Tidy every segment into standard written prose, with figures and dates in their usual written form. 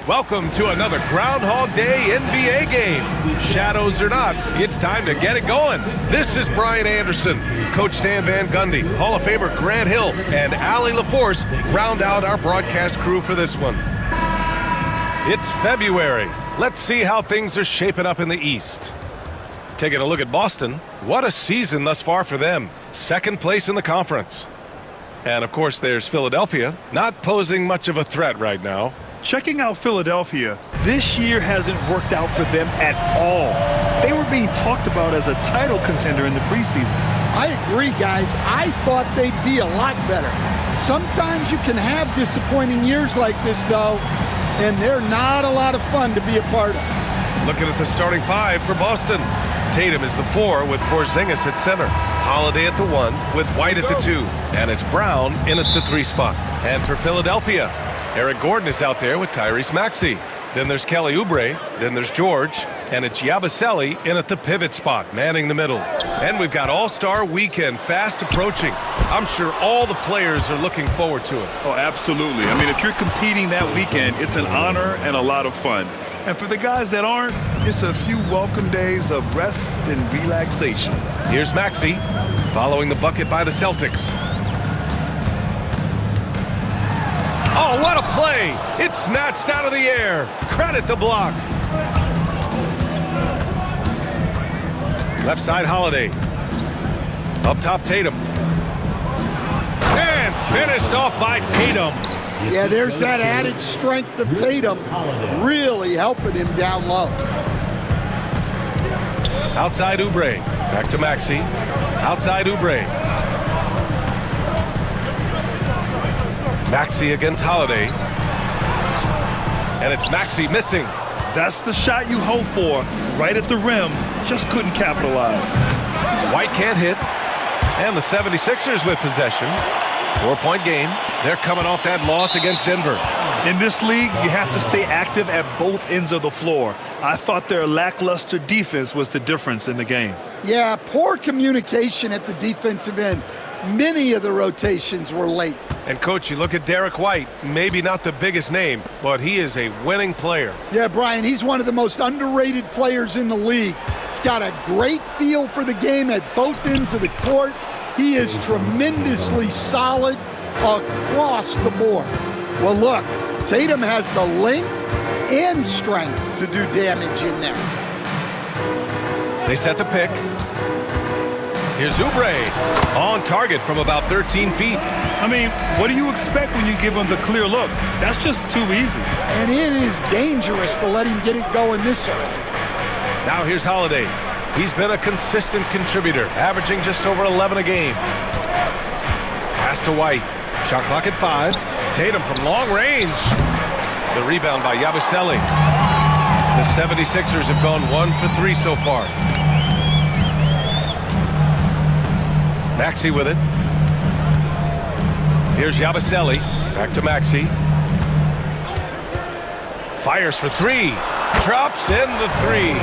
Welcome to another Groundhog Day NBA game. Shadows or not, it's time to get it going. This is Brian Anderson. Coach Stan Van Gundy, Hall of Famer Grant Hill, and Allie LaForce round out our broadcast crew for this one. It's February. Let's see how things are shaping up in the East. Taking a look at Boston, what a season thus far for them. Second place in the conference. And of course there's Philadelphia, not posing much of a threat right now. Checking out Philadelphia, this year hasn't worked out for them at all. They were being talked about as a title contender in the preseason. I agree, guys. I thought they'd be a lot better. Sometimes you can have disappointing years like this, though, and they're not a lot of fun to be a part of. Looking at the starting five for Boston. Tatum is the 4 with Porzingis at center. Holiday at the 1 with White at the 2. And it's Brown in at the 3 spot. And for Philadelphia, Eric Gordon is out there with Tyrese Maxey. Then there's Kelly Oubre. Then there's George. And it's Yabusele in at the pivot spot, manning the middle. And we've got All-Star Weekend fast approaching. I'm sure all the players are looking forward to it. Oh, absolutely. I mean, if you're competing that weekend, it's an honor and a lot of fun. And for the guys that aren't, it's a few welcome days of rest and relaxation. Here's Maxey following the bucket by the Celtics. Oh, what a play! It's snatched out of the air. Credit the block. Left side, Holiday. Up top, Tatum. And finished off by Tatum. Yeah, there's that added strength of Tatum really helping him down low. Outside Oubre. Back to Maxey. Outside Oubre. Maxey against Holiday. And it's Maxey missing. That's the shot you hope for. Right at the rim. Just couldn't capitalize. White can't hit. And the 76ers with possession. 4-point game. They're coming off that loss against Denver. In this league, you have to stay active at both ends of the floor. I thought their lackluster defense was the difference in the game. Yeah, poor communication at the defensive end. Many of the rotations were late. And, Coach, you look at Derek White, maybe not the biggest name, but he is a winning player. Yeah, Brian, he's one of the most underrated players in the league. He's got a great feel for the game at both ends of the court. He is tremendously solid across the board. Well, look, Tatum has the length and strength to do damage in there. They set the pick. Here's Oubre on target from about 13 feet. I mean, what do you expect when you give him the clear look? That's just too easy. And it is dangerous to let him get it going this early. Now here's Holiday. He's been a consistent contributor, averaging just over 11 a game. Pass to White. Shot clock at 5. Tatum from long range. The rebound by Yabusele. The 76ers have gone 1 for 3 so far. Maxey with it. Here's Yabusele. Back to Maxey. Fires for 3. Drops in the 3.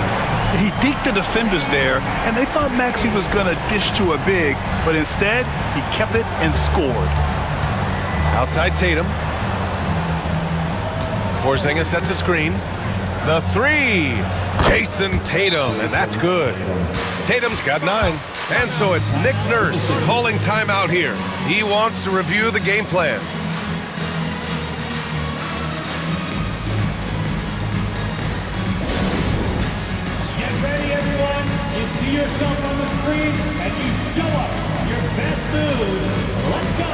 He deked the defenders there, and they thought Maxey was going to dish to a big, but instead, he kept it and scored. Outside Tatum. Porzingis sets a screen. The 3. Jason Tatum, and that's good. Tatum's got 9. And so it's Nick Nurse calling timeout here. He wants to review the game plan. Get ready, everyone. You see yourself on the screen, and you show up your best moves. Let's go.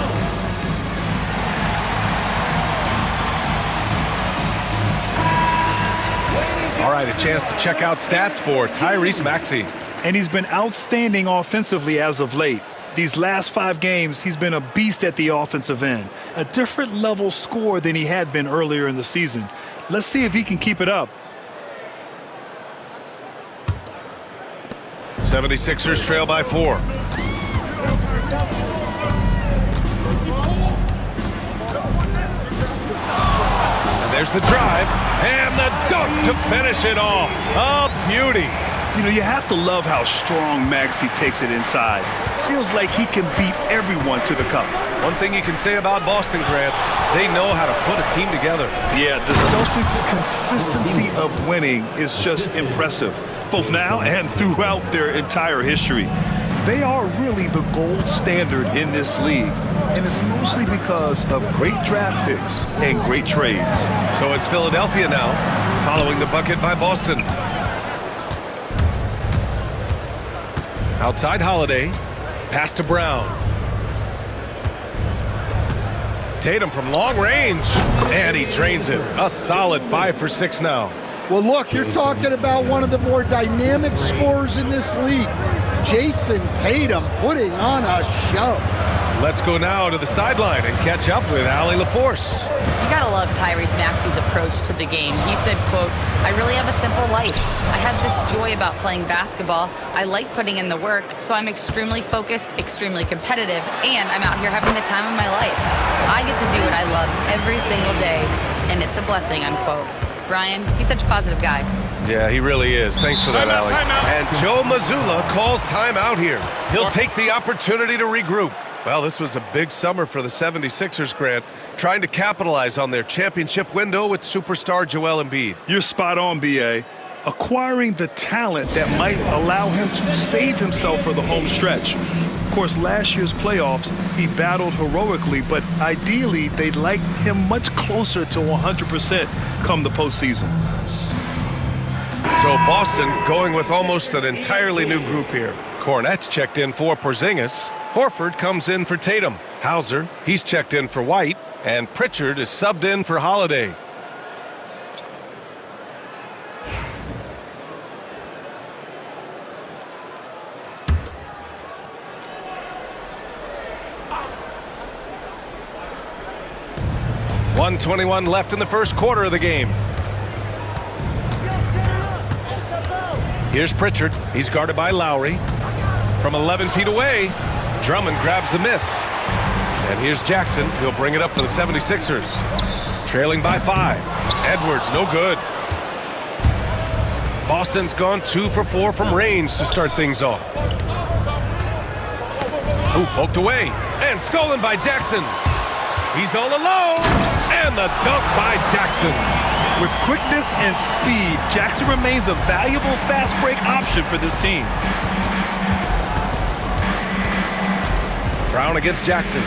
All right, a chance to check out stats for Tyrese Maxey. And he's been outstanding offensively as of late. These last 5 games, he's been a beast at the offensive end. A different level score than he had been earlier in the season. Let's see if he can keep it up. 76ers trail by 4. And there's the drive and the dunk to finish it off. A beauty. You know, you have to love how strong Maxey takes it inside. Feels like he can beat everyone to the cup. One thing you can say about Boston, Grant, they know how to put a team together. Yeah, the Celtics' consistency of winning is just impressive, both now and throughout their entire history. They are really the gold standard in this league, and it's mostly because of great draft picks and great trades. So it's Philadelphia now, following the bucket by Boston. Outside Holiday, pass to Brown. Tatum from long range, and he drains it. A solid 5 for 6 now. Well, look, you're talking about one of the more dynamic scorers in this league. Jason Tatum putting on a show. Let's go now to the sideline and catch up with Allie LaForce. You gotta love Tyrese Maxey's approach to the game. He said, quote, "I really have a simple life. I have this joy about playing basketball. I like putting in the work, so I'm extremely focused, extremely competitive, and I'm out here having the time of my life. I get to do what I love every single day, and it's a blessing," unquote. Brian, he's such a positive guy. Yeah, he really is. Thanks for that, Timeout, Allie. timeout. And Joe Mazzulla calls timeout here. He'll take the opportunity to regroup. Well, this was a big summer for the 76ers, Grant, trying to capitalize on their championship window with superstar Joel Embiid. You're spot on, B.A. Acquiring the talent that might allow him to save himself for the home stretch. Of course, last year's playoffs, he battled heroically, but ideally, they'd like him much closer to 100% come the postseason. So Boston going with almost an entirely new group here. Cornette's checked in for Porzingis. Horford comes in for Tatum. Hauser, he's checked in for White. And Pritchard is subbed in for Holiday. .121 left in the first quarter of the game. Here's Pritchard. He's guarded by Lowry. From 11 feet away, Drummond grabs the miss. And here's Jackson. He'll bring it up for the 76ers. Trailing by 5. Edwards, no good. Boston's gone 2 for 4 from range to start things off. Ooh, poked away. And stolen by Jackson. He's all alone. And the dunk by Jackson. With quickness and speed, Jackson remains a valuable fast break option for this team. Brown against Jackson.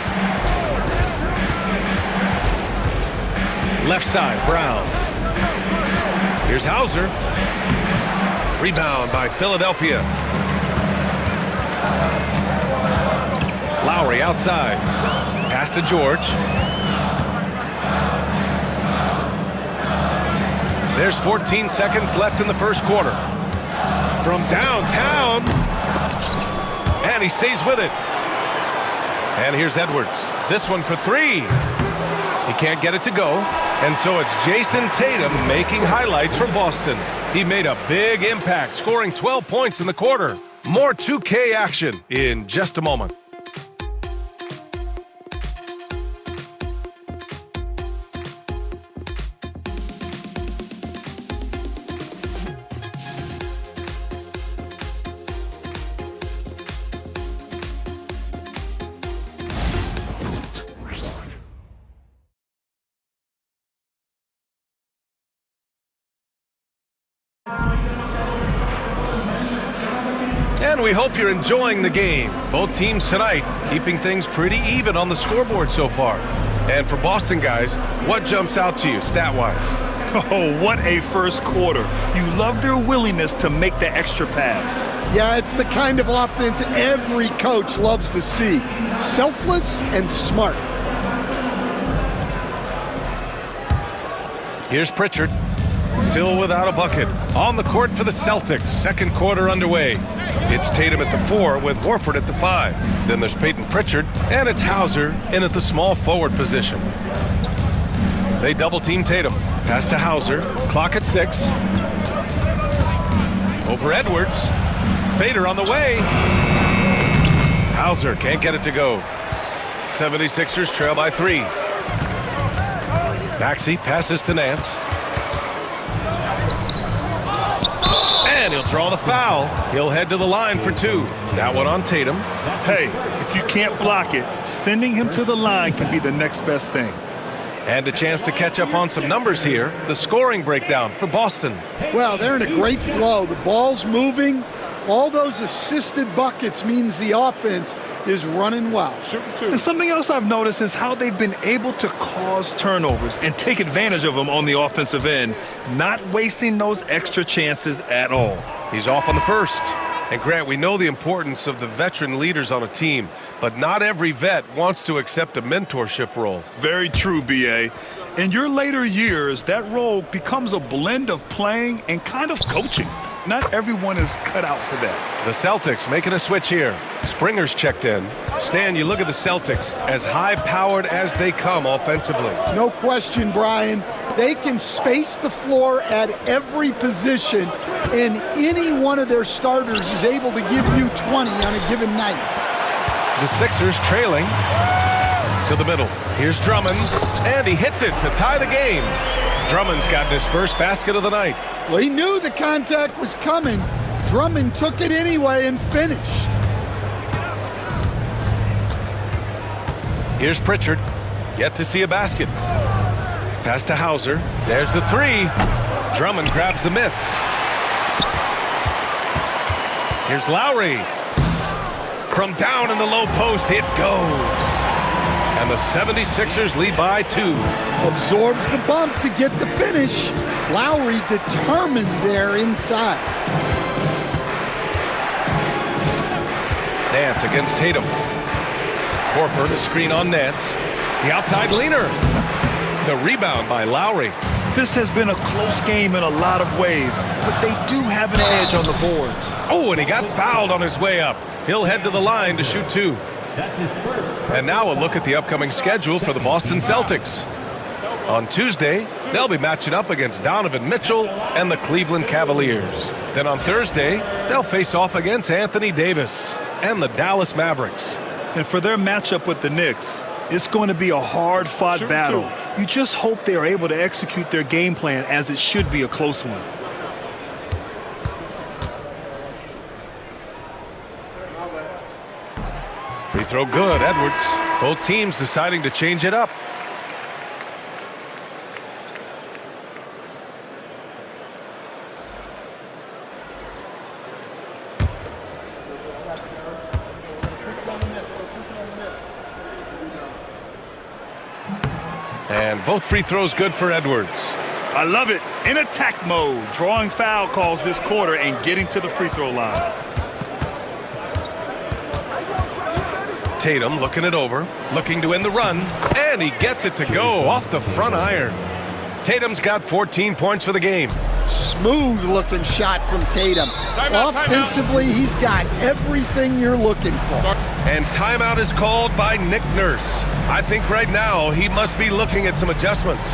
Left side, Brown. Here's Hauser. Rebound by Philadelphia. Lowry outside. Pass to George. There's 14 seconds left in the first quarter. From downtown. And he stays with it. And here's Edwards. This one for 3. He can't get it to go. And so it's Jason Tatum making highlights for Boston. He made a big impact, scoring 12 points in the quarter. More 2K action in just a moment. And we hope you're enjoying the game. Both teams tonight keeping things pretty even on the scoreboard so far. And for Boston guys, what jumps out to you stat-wise? Oh, what a first quarter. You love their willingness to make the extra pass. Yeah, it's the kind of offense every coach loves to see. Selfless and smart. Here's Pritchard, still without a bucket. On the court for the Celtics, second quarter underway. It's Tatum at the 4 with Horford at the 5. Then there's Peyton Pritchard, and it's Hauser in at the small forward position. They double-team Tatum. Pass to Hauser, clock at 6. Over Edwards. Fader on the way. Hauser can't get it to go. 76ers trail by 3. Maxey passes to Nance. And And he'll draw the foul. He'll head to the line for two. That one on Tatum. Hey, if you can't block it, sending him to the line can be the next best thing. And a chance to catch up on some numbers here. The scoring breakdown for Boston. Well, they're in a great flow. The ball's moving. All those assisted buckets means the offense is running well. And something else I've noticed is how they've been able to cause turnovers and take advantage of them on the offensive end, not wasting those extra chances at all. He's off on the first. And Grant, we know the importance of the veteran leaders on a team, but not every vet wants to accept a mentorship role. Very true, B.A. In your later years, that role becomes a blend of playing and kind of coaching. Not everyone is cut out for that. The Celtics making a switch here. Springer's checked in. Stan, you look at the Celtics, as high-powered as they come offensively. No question, Brian. They can space the floor at every position, and any one of their starters is able to give you 20 on a given night. The Sixers trailing to the middle. Here's Drummond, and he hits it to tie the game. Drummond's got his first basket of the night. Well, he knew the contact was coming. Drummond took it anyway and finished. Here's Pritchard, yet to see a basket. Pass to Hauser. There's the three. Drummond grabs the miss. Here's Lowry. From down in the low post, it goes. And the 76ers lead by 2. Absorbs the bump to get the finish. Lowry determined there inside. Nance against Tatum. Horford, a screen on Nance. The outside leaner. The rebound by Lowry. This has been a close game in a lot of ways, but they do have an edge on the boards. Oh, and he got fouled on his way up. He'll head to the line to shoot 2. And now a look at the upcoming schedule for the Boston Celtics. On Tuesday, they'll be matching up against Donovan Mitchell and the Cleveland Cavaliers. Then on Thursday, they'll face off against Anthony Davis and the Dallas Mavericks. And for their matchup with the Knicks, it's going to be a hard-fought battle. You just hope they are able to execute their game plan, as it should be a close one. Free throw good, Edwards. Both teams deciding to change it up. And both free throws good for Edwards. I love it. In attack mode, drawing foul calls this quarter and getting to the free throw line. Tatum looking it over, looking to end the run, and he gets it to go off the front iron. Tatum's got 14 points for the game. Smooth looking shot from Tatum. Offensively, he's got everything you're looking for. And timeout is called by Nick Nurse. I think right now he must be looking at some adjustments.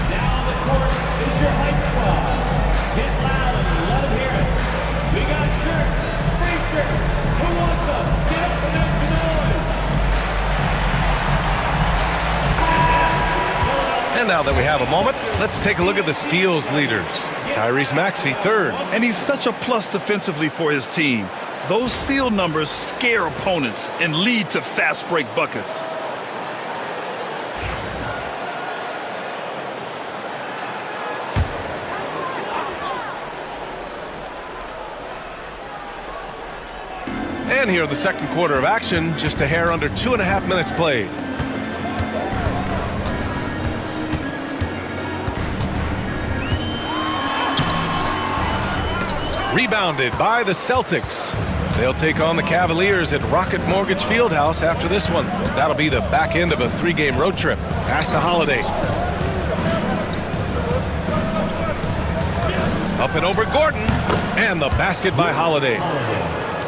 Now the court is your hype squad. Get loud and let them hear it. We got shirts, free shirts. Who wants them? Get up and make some noise. And now that we have a moment, let's take a look at the steals leaders. Tyrese Maxey, 3rd. And he's such a plus defensively for his team. Those steal numbers scare opponents and lead to fast break buckets. And here in the second quarter of action, just a hair under 2.5 minutes played. Rebounded by the Celtics. They'll take on the Cavaliers at Rocket Mortgage Fieldhouse after this one. That'll be the back end of a 3-game road trip. Pass to Holiday. Up and over Gordon. And the basket by Holiday.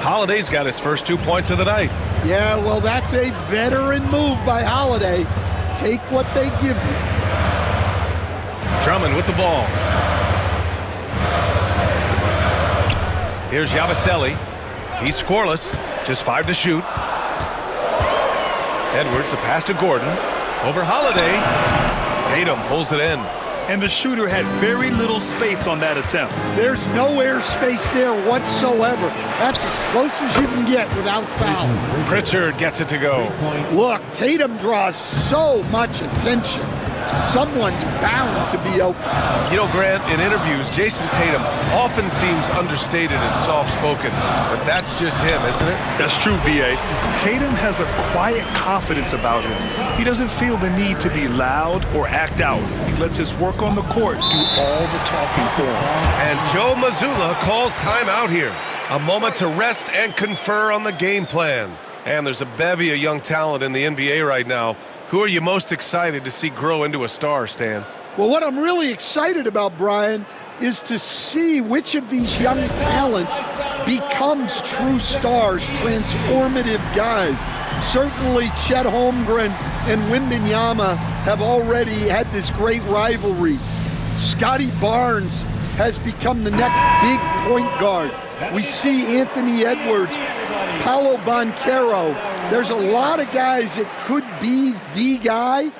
Holiday's got his first 2 points of the night. Yeah, well, that's a veteran move by Holiday. Take what they give you. Drummond with the ball. Here's Yabusele. He's scoreless. Just 5 to shoot. Edwards, a pass to Gordon. Over Holiday. Tatum pulls it in. And the shooter had very little space on that attempt. There's no airspace there whatsoever. That's as close as you can get without foul. Pritchard gets it to go. Look, Tatum draws so much attention. Someone's bound to be open. You know, Grant, in interviews, Jason Tatum often seems understated and soft-spoken, but that's just him, isn't it? That's true, B.A. Tatum has a quiet confidence about him. He doesn't feel the need to be loud or act out. He lets his work on the court do all the talking for him. And Joe Mazzulla calls timeout here. A moment to rest and confer on the game plan. And there's a bevy of young talent in the NBA right now. Who are you most excited to see grow into a star, Stan? Well, what I'm really excited about, Brian, is to see which of these young talents becomes true stars, transformative guys. Certainly Chet Holmgren and Wembanyama have already had this great rivalry. Scotty Barnes has become the next big point guard. We see Anthony Edwards, Paolo Banchero. There's a lot of guys that could be the guy,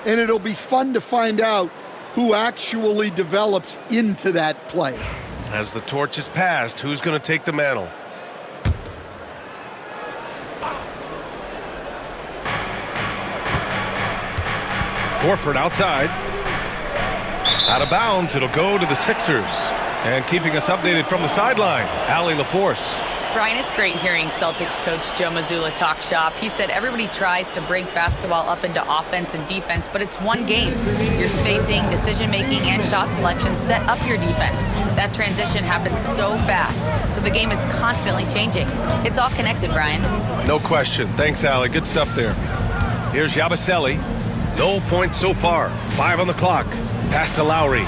and it'll be fun to find out who actually develops into that player. As the torch is passed, who's going to take the mantle? Horford outside. Out of bounds, it'll go to the Sixers. And keeping us updated from the sideline, Allie LaForce. Brian, it's great hearing Celtics coach Joe Mazzulla talk shop. He said everybody tries to break basketball up into offense and defense, but it's one game. Your spacing, decision-making, and shot selection set up your defense. That transition happens so fast, so the game is constantly changing. It's all connected, Brian. No question. Thanks, Allie. Good stuff there. Here's Yabusele. No points so far. 5 on the clock. Pass to Lowry.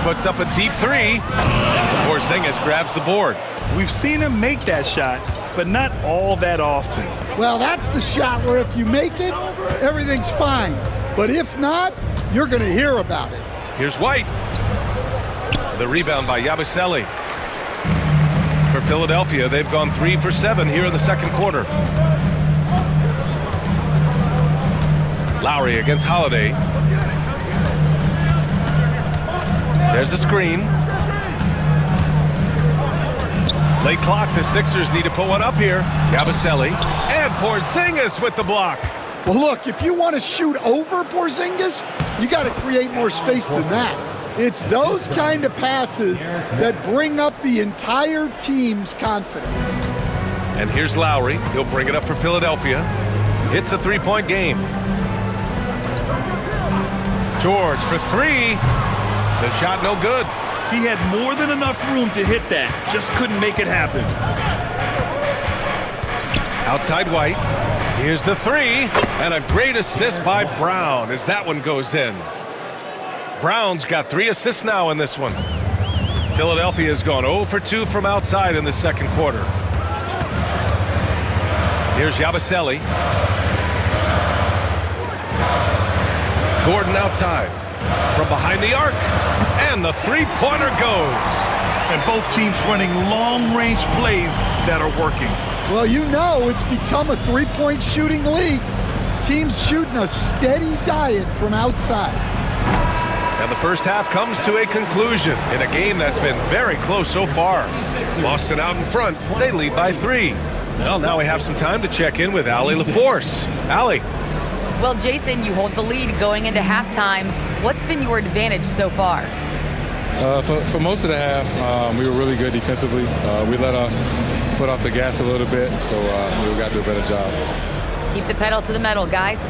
Puts up a deep three. Porzingis grabs the board. We've seen him make that shot, but not all that often. Well, that's the shot where if you make it, everything's fine. But if not, you're going to hear about it. Here's White. The rebound by Yabusele. For Philadelphia, they've gone 3 for 7 here in the second quarter. Lowry against Holiday. There's a screen. Late clock, the Sixers need to put one up here. Yabusele and Porzingis with the block. Well, look, if you want to shoot over Porzingis, you got to create more space than that. It's those kind of passes that bring up the entire team's confidence. And here's Lowry. He'll bring it up for Philadelphia. It's a three-point game. George for 3. The shot no good. He had more than enough room to hit that, just couldn't make it happen. Outside White. Here's the 3. And a great assist by Brown as that one goes in. Brown's got 3 assists now in this one. Philadelphia's gone 0 for 2 from outside in the second quarter. Here's Yabusele. Gordon outside. From behind the arc. And the three-pointer goes. And both teams running long-range plays that are working. Well, you know it's become a three-point shooting league. Teams shooting a steady diet from outside. And the first half comes to a conclusion in a game that's been very close so far. Boston out in front. They lead by 3. Well, now we have some time to check in with Allie LaForce. Allie. Well, Jason, you hold the lead going into halftime. What's been your advantage so far? For most of the half, we were really good defensively. We let our foot off the gas a little bit, so we got to do a better job. Keep the pedal to the metal, guys.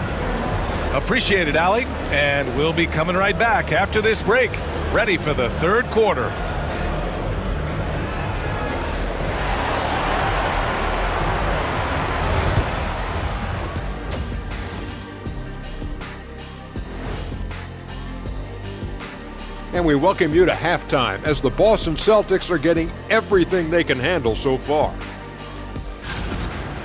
Appreciate it, Allie. And we'll be coming right back after this break. Ready for the third quarter. And we welcome you to halftime as the Boston Celtics are getting everything they can handle so far.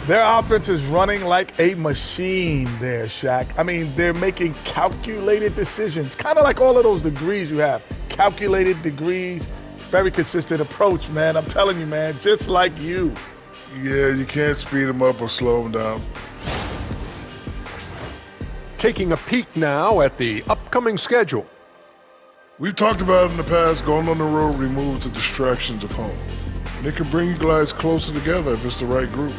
Their offense is running like a machine there, Shaq. I mean, they're making calculated decisions, kind of like all of those degrees you have. Calculated degrees, very consistent approach, man. I'm telling you, man, just like you. Yeah, you can't speed them up or slow them down. taking a peek now at the upcoming schedule. We've talked about in the past, going on the road removes the distractions of home. And it can bring you guys closer together if it's the right group.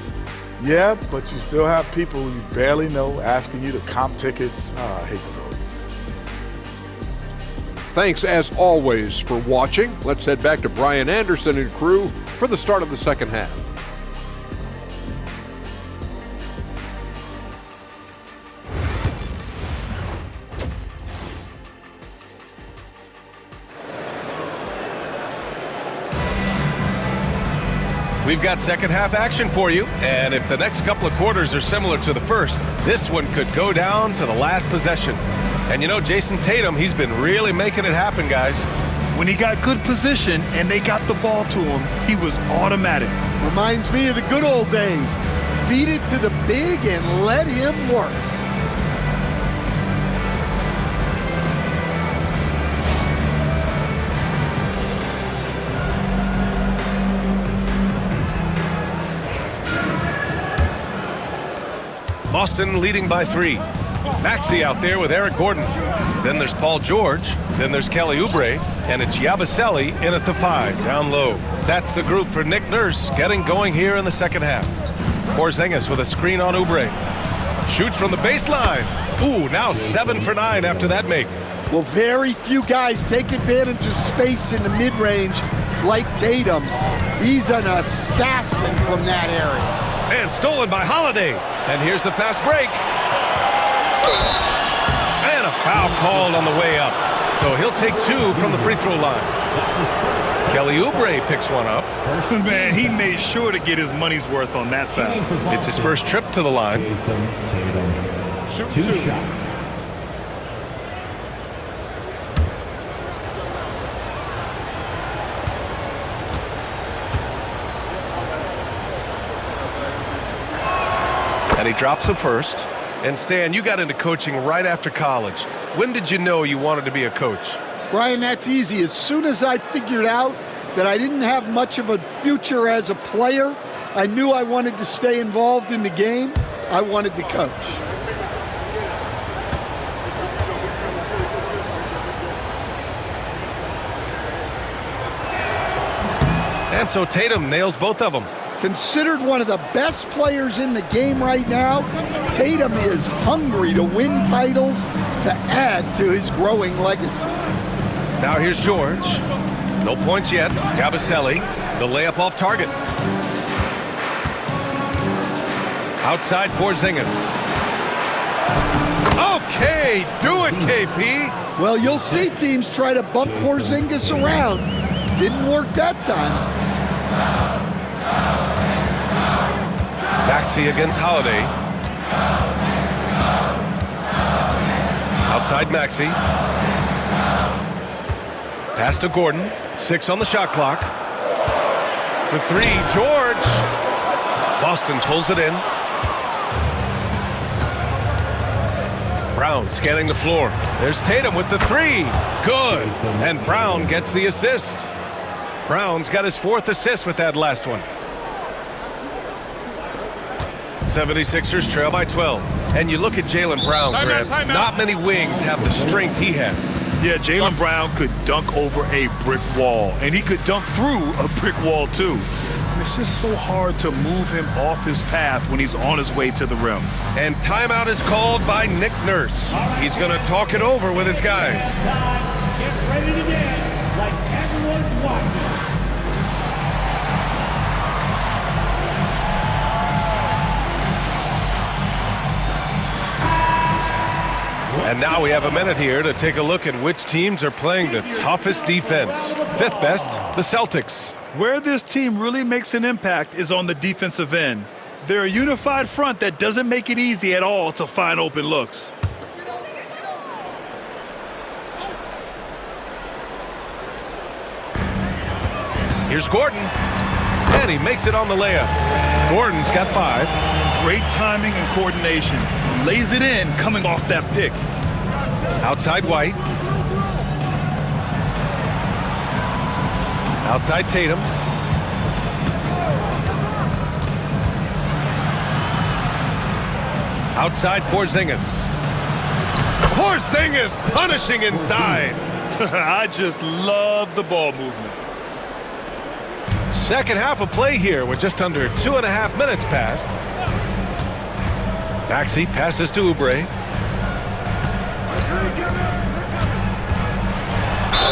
Yeah, but you still have people you barely know asking you to comp tickets. I hate the road. Thanks as always for watching. Let's head back to Brian Anderson and crew for the start of the second half. We've got second half action for you, and if the next couple of quarters are similar to the first, this one could go down to the last possession. And you know, Jason Tatum, he's been really making it happen, guys. When he got good position and they got the ball to him, he was automatic. Reminds me of the good old days. Feed it to the big and let him work. Boston leading by 3. Maxey out there with Eric Gordon. Then there's Paul George. Then there's Kelly Oubre. And it's Yabusele in at the 5, down low. That's the group for Nick Nurse getting going here in the second half. Porzingis with a screen on Oubre. Shoots from the baseline. Ooh, now 7 for 9 after that make. Well, very few guys take advantage of space in the mid-range like Tatum. He's an assassin from that area. And stolen by Holiday. And here's the fast break. And a foul called on the way up. So he'll take 2 from the free throw line. Kelly Oubre picks one up. Man, he made sure to get his money's worth on that foul. It's his first trip to the line. Shoot 2 2. shots. And he drops the first. And Stan, you got into coaching right after college. When did you know you wanted to be a coach? Brian, that's easy. As soon as I figured out that I didn't have much of a future as a player, I knew I wanted to stay involved in the game. I wanted to coach. And so Tatum nails both of them. Considered one of the best players in the game right now, Tatum is hungry to win titles to add to his growing legacy. Now here's George. No points yet. Yabusele, the layup off target. Outside Porzingis. Okay, do it, KP. Well, you'll see teams try to bump Porzingis around. Didn't work that time. Maxey against Holiday. Outside Maxey. Pass to Gordon. 6 on the shot clock. For 3, George. Boston pulls it in. Brown scanning the floor. There's Tatum with the 3. Good. And Brown gets the assist. Brown's got his 4th assist with that last one. 76ers trail by 12. And you look at Jaylen Brown, Grant. Not many wings have the strength he has. Yeah, Jaylen Brown could dunk over a brick wall, and he could dunk through a brick wall, too. It's just so hard to move him off his path when he's on his way to the rim. And timeout is called by Nick Nurse. He's going to talk it over with his guys. Get ready to dance like everyone's watching. And now we have a minute here to take a look at which teams are playing the toughest defense. 5th best, the Celtics. Where this team really makes an impact is on the defensive end. They're a unified front that doesn't make it easy at all to find open looks. Here's Gordon. And he makes it on the layup. Gordon's got 5. Great timing and coordination. Lays it in coming off that pick. Outside White. Outside Tatum. Outside Porzingis. Porzingis punishing inside. I just love the ball movement. Second half of play here with just under 2.5 minutes passed. Maxey passes to Oubre.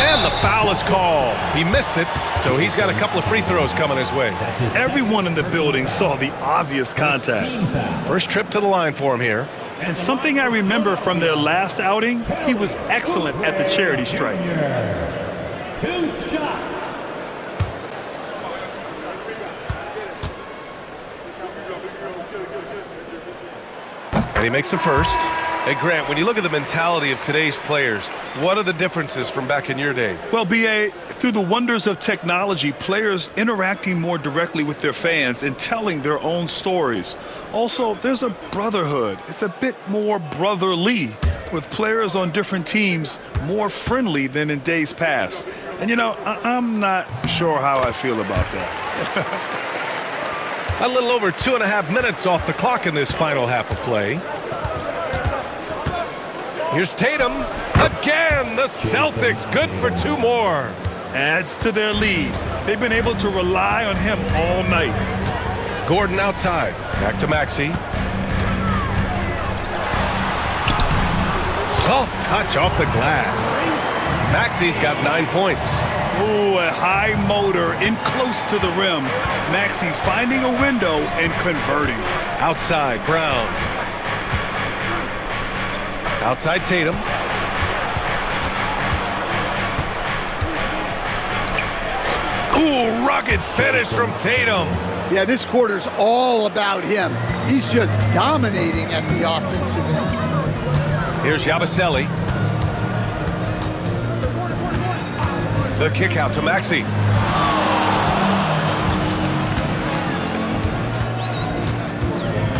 And the foul is called. He missed it, so he's got a couple of free throws coming his way. Everyone in the building saw the obvious contact. First trip to the line for him here. And something I remember from their last outing, he was excellent at the charity stripe. 2 shots. And he makes the first. Hey, Grant, when you look at the mentality of today's players, what are the differences from back in your day? Well, B.A., through the wonders of technology, players interacting more directly with their fans and telling their own stories. Also, there's a brotherhood. It's a bit more brotherly, with players on different teams more friendly than in days past. And, you know, I'm not sure how I feel about that. A little over 2.5 minutes off the clock in this final half of play. Here's Tatum. Again, the Celtics good for 2 more. Adds to their lead. They've been able to rely on him all night. Gordon outside. Back to Maxey. Soft touch off the glass. Maxey's got 9 points. Ooh, a high motor in close to the rim. Maxey finding a window and converting. Outside, Brown. Outside, Tatum. Cool, rugged finish from Tatum. Yeah, this quarter's all about him. He's just dominating at the offensive end. Here's Yabusele. The kick out to Maxey.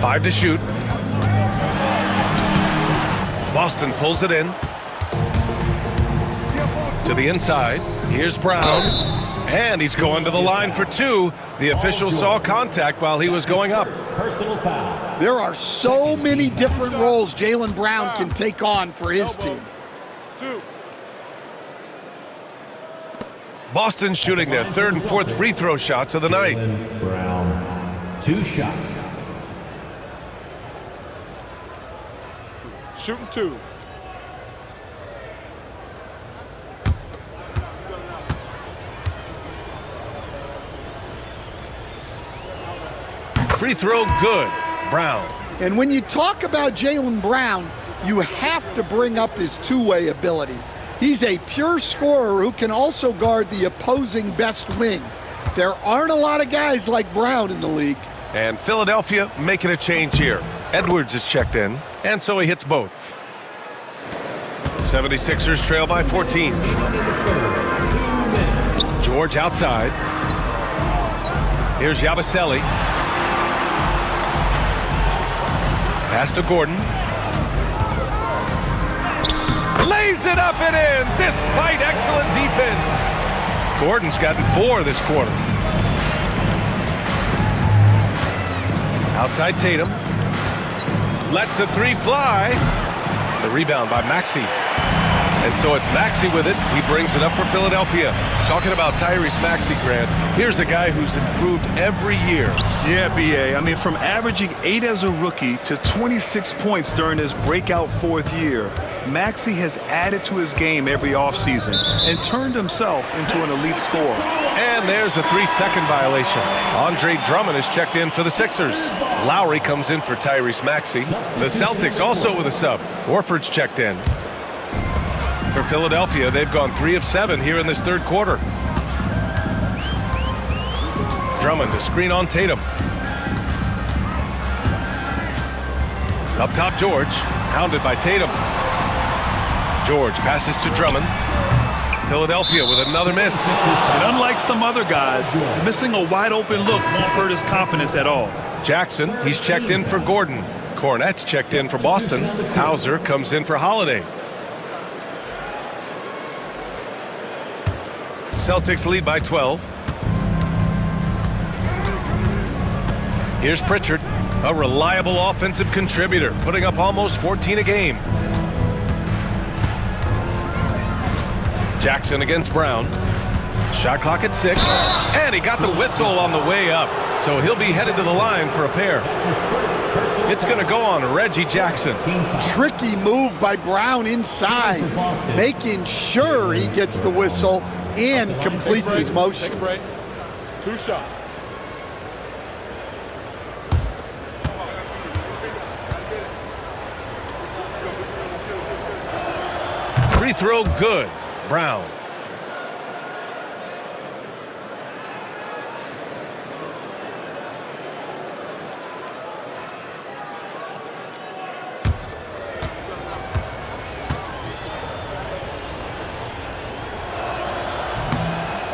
Five to shoot. Boston pulls it in. To the inside. Here's Brown. And he's going to the line for 2. The official saw contact while he was going up. Personal foul. There are so many different roles Jaylen Brown can take on for his team. Boston shooting their 3rd and 4th free throw shots of the night. Jaylen Brown, 2 shots. Shooting 2. Free throw good. Brown. And when you talk about Jaylen Brown, you have to bring up his two-way ability. He's a pure scorer who can also guard the opposing best wing. There aren't a lot of guys like Brown in the league. And Philadelphia making a change here. Edwards is checked in, and so he hits both. 76ers trail by 14. George outside. Here's Yabusele. Pass to Gordon. Lays it up and in, despite excellent defense. Gordon's gotten 4 this quarter. Outside Tatum. Lets the 3 fly. The rebound by Maxey. And so it's Maxey with it. He brings it up for Philadelphia. Talking about Tyrese Maxey, Grant, here's a guy who's improved every year. Yeah, B.A. I mean, from averaging 8 as a rookie to 26 points during his breakout 4th year, Maxey has added to his game every offseason and turned himself into an elite scorer. And there's a 3-second violation. Andre Drummond is checked in for the Sixers. Lowry comes in for Tyrese Maxey. The Celtics also with a sub. Horford's checked in. For Philadelphia, they've gone 3 of 7 here in this 3rd quarter. Drummond to screen on Tatum. Up top, George. Hounded by Tatum. George passes to Drummond. Philadelphia with another miss. And unlike some other guys, missing a wide-open look won't hurt his confidence at all. Jackson, he's checked in for Gordon. Cornette's checked in for Boston. Hauser comes in for Holiday. Celtics lead by 12. Here's Pritchard, a reliable offensive contributor, putting up almost 14 a game. Jackson against Brown. Shot clock at 6. And he got the whistle on the way up. So he'll be headed to the line for a pair. It's going to go on Reggie Jackson. Tricky move by Brown inside, making sure he gets the whistle and completes his motion. Take a break. 2 shots. Free throw good. Brown.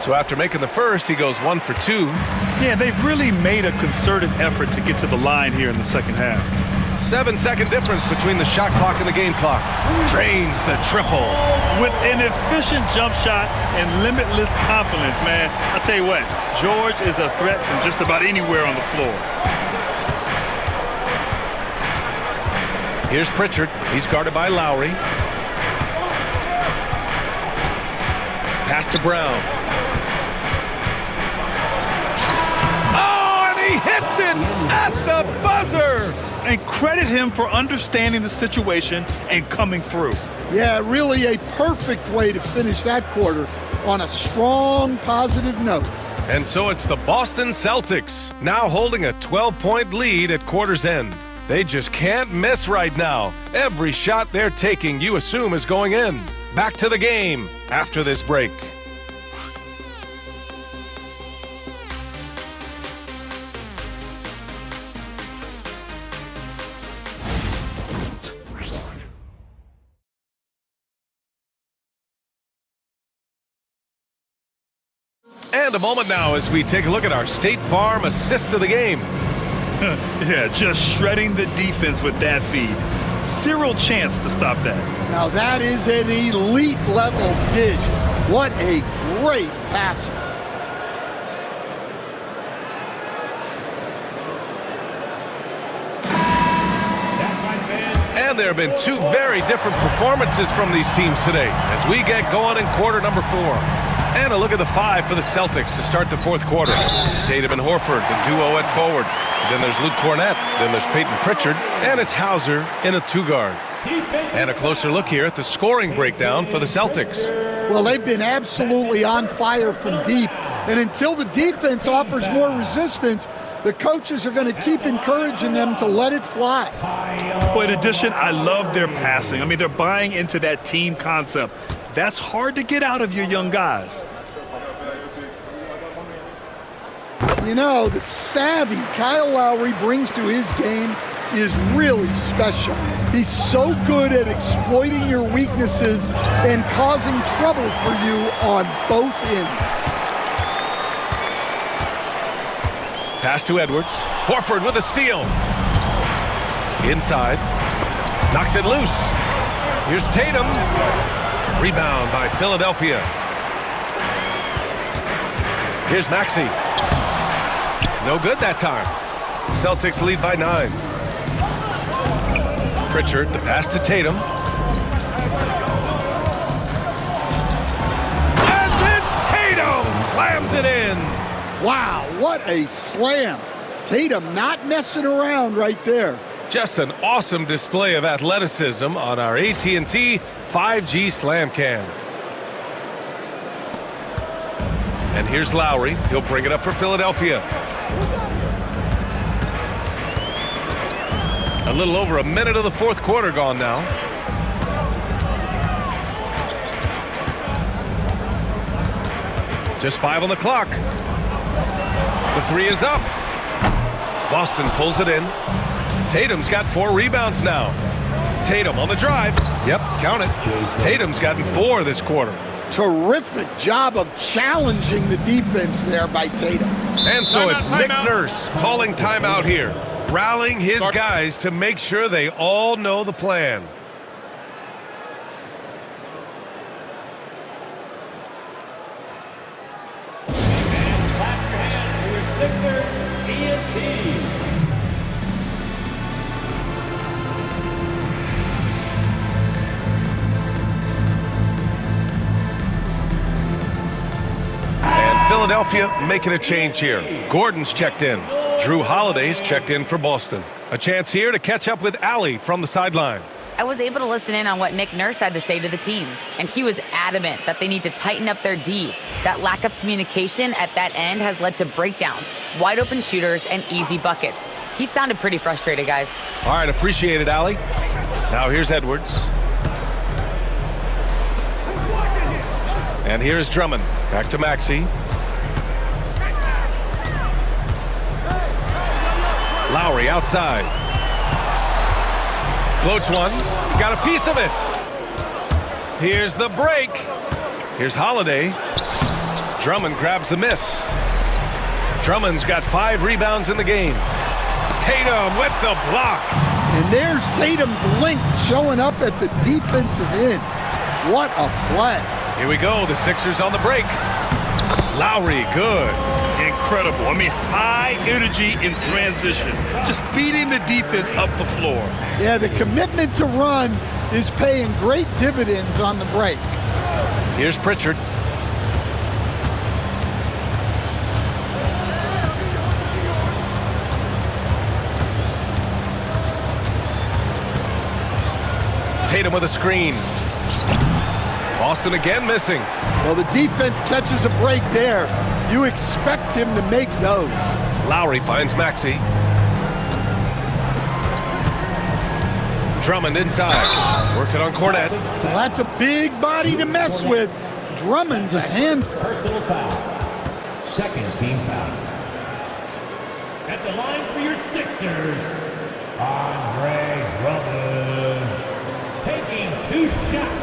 So after making the first, he goes 1 for 2. Yeah, they've really made a concerted effort to get to the line here in the second half. 7-second difference between the shot clock and the game clock. Drains the triple. With an efficient jump shot and limitless confidence, man. I'll tell you what, George is a threat from just about anywhere on the floor. Here's Pritchard. He's guarded by Lowry. Pass to Brown. Oh, and he hits it at the buzzer. And credit him for understanding the situation and coming through. Yeah, really a perfect way to finish that quarter on a strong, positive note. And so it's the Boston Celtics, now holding a 12-point lead at quarter's end. They just can't miss right now. Every shot they're taking, you assume, is going in. Back to the game after this break. And a moment now as we take a look at our State Farm assist of the game. Yeah, just shredding the defense with that feed. Zero chance to stop that. Now that is an elite level dish. What a great passer. And there have been 2 very different performances from these teams today as we get going in quarter number 4. And a look at the 5 for the Celtics to start the 4th quarter. Tatum and Horford, the duo at forward. Then there's Luke Cornett. Then there's Peyton Pritchard. And it's Hauser in a 2-guard. And a closer look here at the scoring breakdown for the Celtics. Well, they've been absolutely on fire from deep. And until the defense offers more resistance, the coaches are going to keep encouraging them to let it fly. Well, in addition, I love their passing. I mean, they're buying into that team concept. That's hard to get out of your young guys. You know, the savvy Kyle Lowry brings to his game is really special. He's so good at exploiting your weaknesses and causing trouble for you on both ends. Pass to Edwards. Horford with a steal. Inside. Knocks it loose. Here's Tatum. Rebound by Philadelphia. Here's Maxey. No good that time. Celtics lead by 9. Pritchard, the pass to Tatum. And then Tatum slams it in. Wow, what a slam. Tatum not messing around right there. Just an awesome display of athleticism on our AT&T 5G Slam Cam. And here's Lowry. He'll bring it up for Philadelphia. A little over a minute of the 4th quarter gone now. Just 5 on the clock. The 3 is up. Boston pulls it in. Tatum's got 4 rebounds now. Tatum on the drive. Yep, count it. Tatum's gotten 4 this quarter. Terrific job of challenging the defense there by Tatum. And so it's Nick Nurse calling timeout here, rallying his guys to make sure they all know the plan. Philadelphia making a change here. Gordon's checked in. Drew Holiday's checked in for Boston. A chance here to catch up with Allie from the sideline. I was able to listen in on what Nick Nurse had to say to the team, and he was adamant that they need to tighten up their D. That lack of communication at that end has led to breakdowns, wide open shooters, and easy buckets. He sounded pretty frustrated, guys. All right, appreciate it, Allie. Now here's Edwards. And here's Drummond. Back to Maxey. Lowry outside. Floats one. Got a piece of it. Here's the break. Here's Holiday. Drummond grabs the miss. Drummond's got 5 rebounds in the game. Tatum with the block. And there's Tatum's length showing up at the defensive end. What a play. Here we go. The Sixers on the break. Lowry, good. Incredible. I mean, high energy in transition. Just beating the defense up the floor. Yeah, the commitment to run is paying great dividends on the break. Here's Pritchard. Tatum with a screen. Boston again missing. Well, the defense catches a break there. You expect him to make those. Lowry finds Maxey. Drummond inside. Working on Cornette. Well, that's a big body to mess with. Drummond's a handful. Personal foul. Second team foul. At the line for your Sixers, Andre Drummond. Taking 2 shots.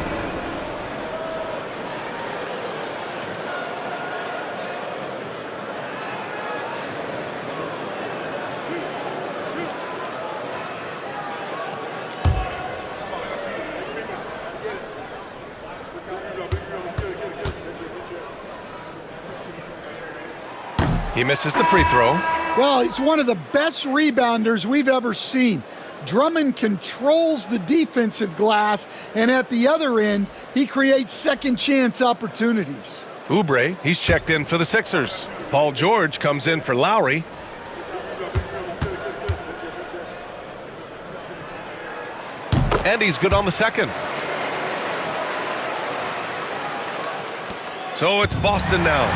He misses the free throw. Well, he's one of the best rebounders we've ever seen. Drummond controls the defensive glass, and at the other end, he creates second chance opportunities. Oubre, he's checked in for the Sixers. Paul George comes in for Lowry. And he's good on the second. So it's Boston now.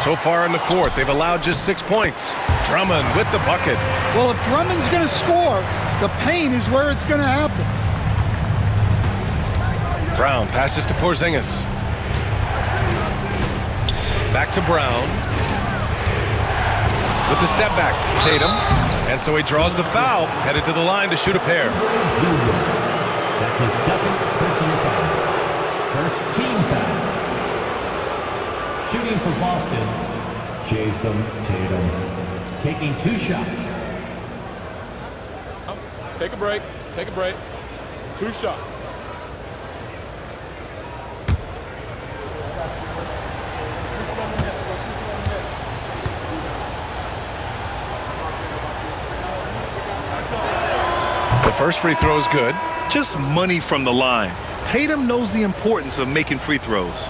So far in the fourth, they've allowed just 6 points. Drummond with the bucket. Well, if Drummond's going to score, the paint is where it's going to happen. Brown passes to Porzingis. Back to Brown. With the step back, Tatum. And so he draws the foul, headed to the line to shoot a pair. That's his second personal foul. First team foul. Shooting for Boston, Jason Tatum. Taking 2 shots. Take a break. Take a break. 2 shots. The first free throw is good. Just money from the line. Tatum knows the importance of making free throws.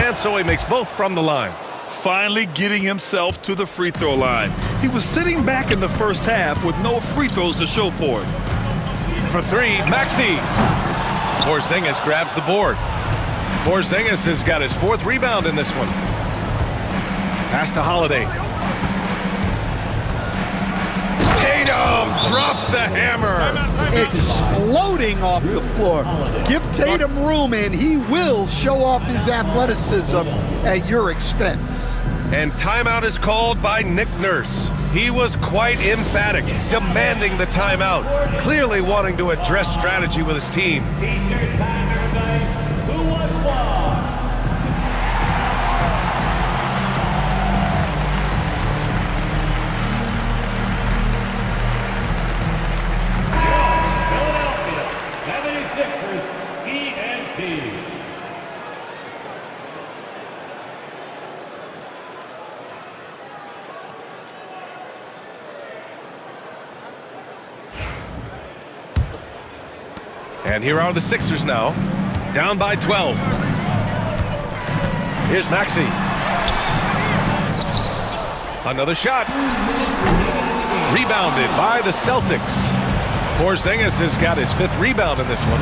And so he makes both from the line. Finally getting himself to the free throw line. He was sitting back in the first half with no free throws to show for it. For 3, Maxey. Porzingis grabs the board. Porzingis has got his 4th rebound in this one. Pass to Holiday. Tatum drops the hammer. Exploding off the floor. Give Tatum room and he will show off his athleticism at your expense. And timeout is called by Nick Nurse. He was quite emphatic, demanding the timeout, clearly wanting to address strategy with his team. T-shirt time, everybody. Who wants one? Philadelphia 76ers ENT. And here are the Sixers now, down by 12. Here's Maxey. Another shot. Rebounded by the Celtics. Porzingis has got his 5th rebound in this one.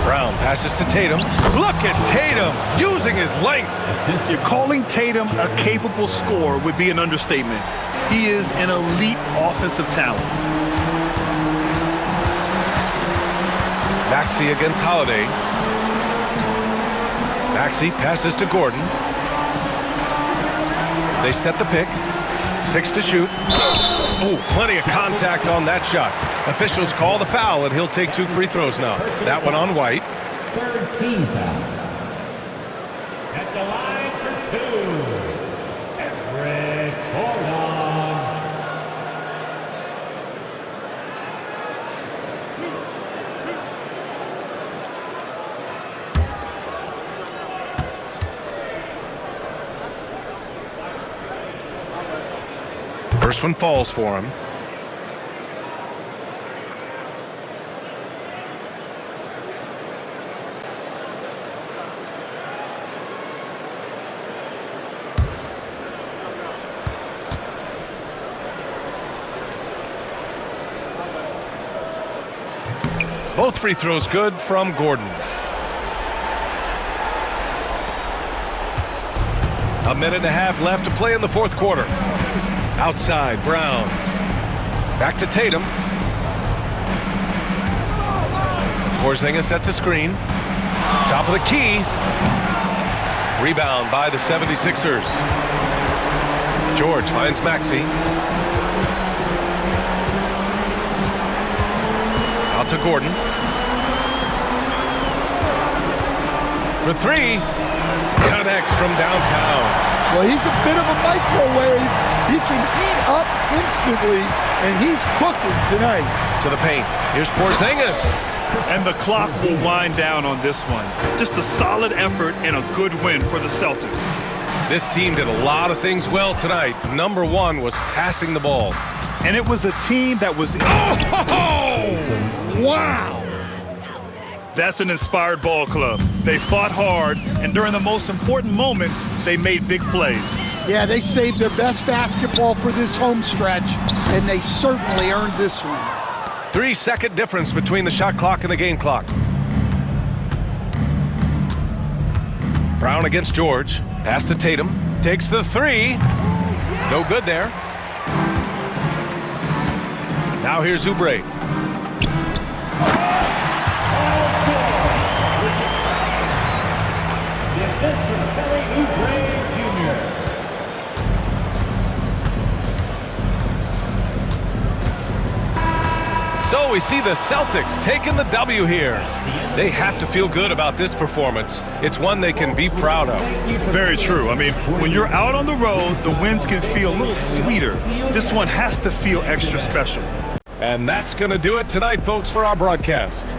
Brown passes to Tatum. Look at Tatum using his length. You're calling Tatum a capable scorer would be an understatement. He is an elite offensive talent. Maxey against Holiday. Maxey passes to Gordon. They set the pick. 6 to shoot. Oh, plenty of contact on that shot. Officials call the foul, and he'll take 2 free throws now. That one on White. 13 foul. At the line for 2. Eric Gordon. First one falls for him. Both free throws good from Gordon. A minute and a half left to play in the 4th quarter. Outside, Brown. Back to Tatum. Porzingis sets a screen. Top of the key. Rebound by the 76ers. George finds Maxey. Out to Gordon. For 3. Connects from downtown. Well, he's a bit of a microwave. He can heat up instantly, and he's cooking tonight. To the paint. Here's Porzingis. And the clock will wind down on this one. Just a solid effort and a good win for the Celtics. This team did a lot of things well tonight. Number 1 was passing the ball. And it was a team that was... Oh! Wow! That's an inspired ball club. They fought hard, and during the most important moments, they made big plays. Yeah, they saved their best basketball for this home stretch, and they certainly earned this one. 3-second difference between the shot clock and the game clock. Brown against George. Pass to Tatum. Takes the 3. No good there. Now here's Oubre. The assist from Kelly Oubre Jr. So we see the Celtics taking the W here. They have to feel good about this performance. It's one they can be proud of. Very true. I mean, when you're out on the road, the wins can feel a little sweeter. This one has to feel extra special. And that's going to do it tonight, folks, for our broadcast.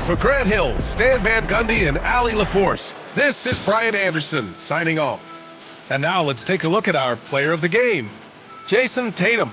For Grant Hill, Stan Van Gundy, and Allie LaForce, this is Brian Anderson signing off. And now let's take a look at our player of the game, Jason Tatum.